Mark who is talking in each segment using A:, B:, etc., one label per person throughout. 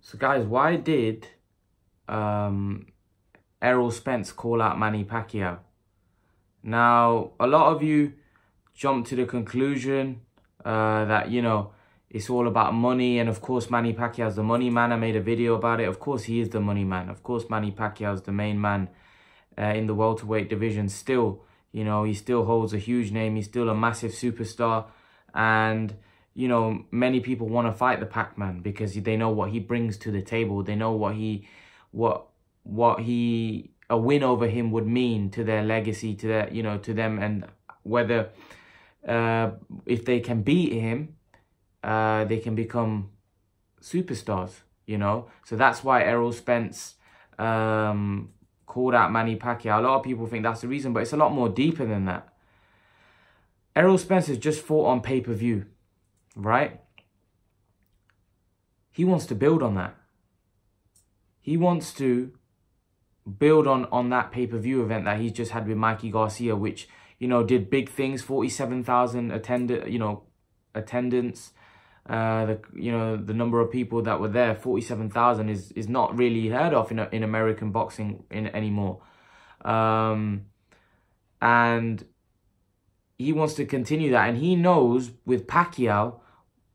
A: So guys, why did Errol Spence call out Manny Pacquiao? Now, a lot of you jumped to the conclusion that, you know, it's all about money. And of course, Manny Pacquiao's the money man. I made a video about it. Of course, he is the money man. Of course, Manny Pacquiao's the main man in the welterweight division still. You know, he still holds a huge name. He's still a massive superstar. And, you know, many people want to fight the Pac-Man because they know what he brings to the table. They know a win over him would mean to their legacy, to their, you know, to them, and whether if they can beat him, they can become superstars, you know. So that's why Errol Spence called out Manny Pacquiao. A lot of people think that's the reason, but it's a lot more deeper than that. Errol Spence has just fought on pay-per-view, right? He wants to build on that. He wants to build on that pay-per-view event that he's just had with Mikey Garcia, which, you know, did big things. 47,000 attendance. The number of people that were there, 47,000 is not really heard of in American boxing anymore. And he wants to continue that, and he knows with Pacquiao,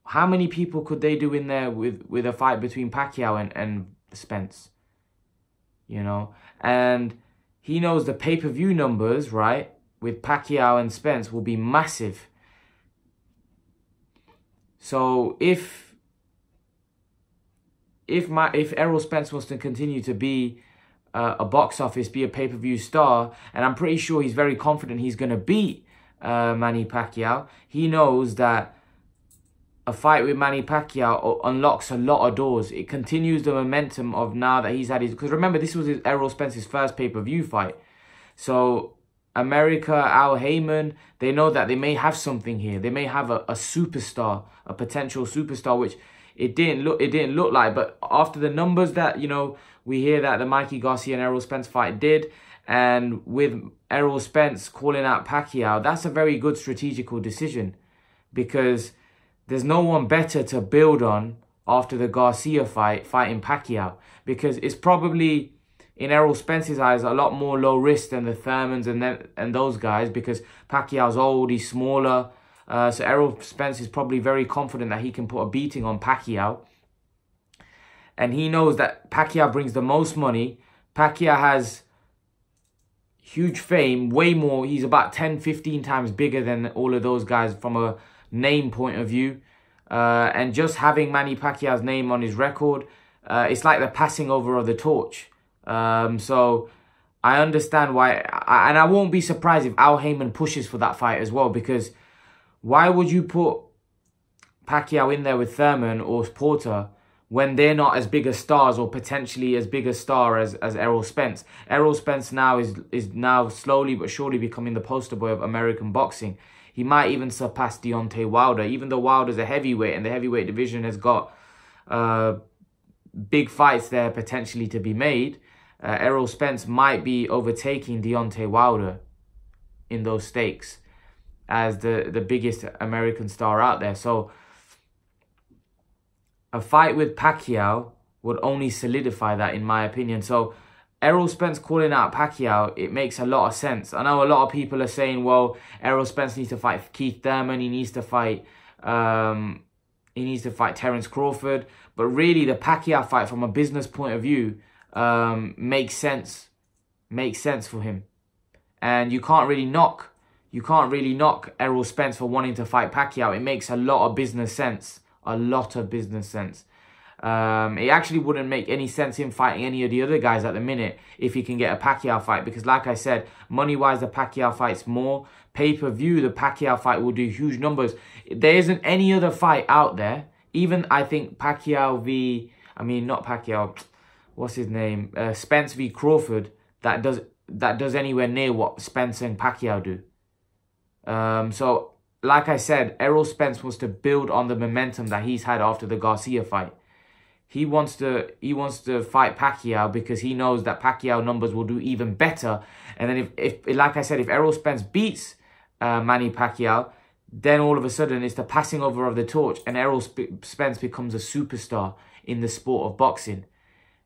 A: how many people could they do in there with a fight between Pacquiao and Spence, you know? And he knows the pay-per-view numbers, right, with Pacquiao and Spence will be massive. So if Errol Spence wants to continue to be a box office, be a pay-per-view star, and I'm pretty sure he's very confident he's going to beat Manny Pacquiao, he knows that a fight with Manny Pacquiao unlocks a lot of doors. It continues the momentum of now that he's had his... Because remember, this was Errol Spence's first pay-per-view fight. So America, Al Heyman, they know that they may have something here. They may have a superstar, a potential superstar, which it didn't look like. But after the numbers that, you know, we hear that the Mikey Garcia and Errol Spence fight did, and with Errol Spence calling out Pacquiao, that's a very good strategical decision, because there's no one better to build on after the Garcia fight, fighting Pacquiao, because it's probably, in Errol Spence's eyes, a lot more low risk than the Thurmans and those guys, because Pacquiao's old, he's smaller. So Errol Spence is probably very confident that he can put a beating on Pacquiao. And he knows that Pacquiao brings the most money. Pacquiao has huge fame, way more. He's about 10, 15 times bigger than all of those guys from a name point of view. And just having Manny Pacquiao's name on his record, it's like the passing over of the torch. So I understand why, and I won't be surprised if Al Heyman pushes for that fight as well, because why would you put Pacquiao in there with Thurman or Porter when they're not as big as stars, or potentially as big a star as Errol Spence? Errol Spence now is now slowly but surely becoming the poster boy of American boxing. He might even surpass Deontay Wilder, even though Wilder's a heavyweight and the heavyweight division has got big fights there potentially to be made. Errol Spence might be overtaking Deontay Wilder in those stakes as the biggest American star out there. So a fight with Pacquiao would only solidify that, in my opinion. So Errol Spence calling out Pacquiao, it makes a lot of sense. I know a lot of people are saying, well, Errol Spence needs to fight Keith Thurman, he needs to fight Terence Crawford. But really, the Pacquiao fight, from a business point of view, makes sense for him. And you can't really knock Errol Spence for wanting to fight Pacquiao. It makes a lot of business sense. A lot of business sense. It actually wouldn't make any sense him fighting any of the other guys at the minute if he can get a Pacquiao fight, because like I said, money-wise, the Pacquiao fight's more. Pay-per-view, the Pacquiao fight will do huge numbers. There isn't any other fight out there. Even, I think, what's his name? Spence v Crawford, that does anywhere near what Spence and Pacquiao do. So, like I said, Errol Spence wants to build on the momentum that he's had after the Garcia fight. He wants to fight Pacquiao because he knows that Pacquiao numbers will do even better. And then if like I said, if Errol Spence beats Manny Pacquiao, then all of a sudden it's the passing over of the torch, and Errol Spence becomes a superstar in the sport of boxing.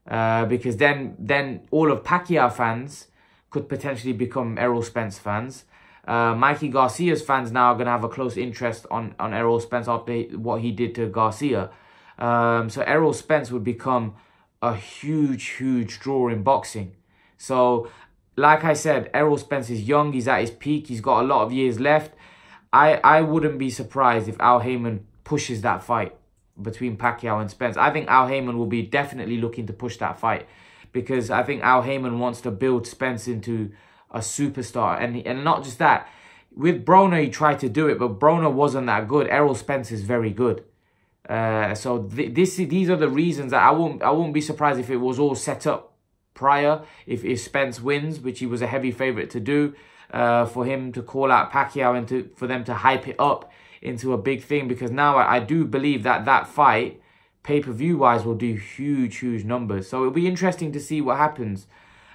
A: Because then all of Pacquiao fans could potentially become Errol Spence fans. Mikey Garcia's fans now are going to have a close interest on Errol Spence after what he did to Garcia. So Errol Spence would become a huge draw in boxing. So, like I said, Errol Spence is young. He's at his peak. He's got a lot of years left. I wouldn't be surprised if Al Heyman pushes that fight between Pacquiao and Spence. I think Al Heyman will be definitely looking to push that fight, because I think Al Heyman wants to build Spence into a superstar. And not just that. With Broner, he tried to do it, but Broner wasn't that good. Errol Spence is very good. So these are the reasons that I won't be surprised if it was all set up prior. If Spence wins, which he was a heavy favorite to do, for him to call out Pacquiao and for them to hype it up into a big thing, because now I do believe that fight, pay-per-view wise, will do huge numbers. So it'll be interesting to see what happens.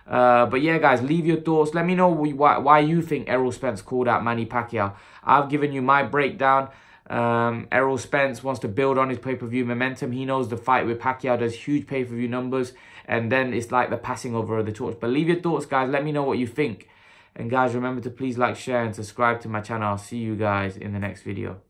A: But yeah, guys, leave your thoughts. Let me know why you think Errol Spence called out Manny Pacquiao. I've given you my breakdown. Errol Spence wants to build on his pay-per-view momentum. He knows the fight with Pacquiao does huge pay-per-view numbers, and then it's like the passing over of the torch. But leave your thoughts, guys. Let me know what you think. And guys, remember to please like, share, and subscribe to my channel. I'll see you guys in the next video.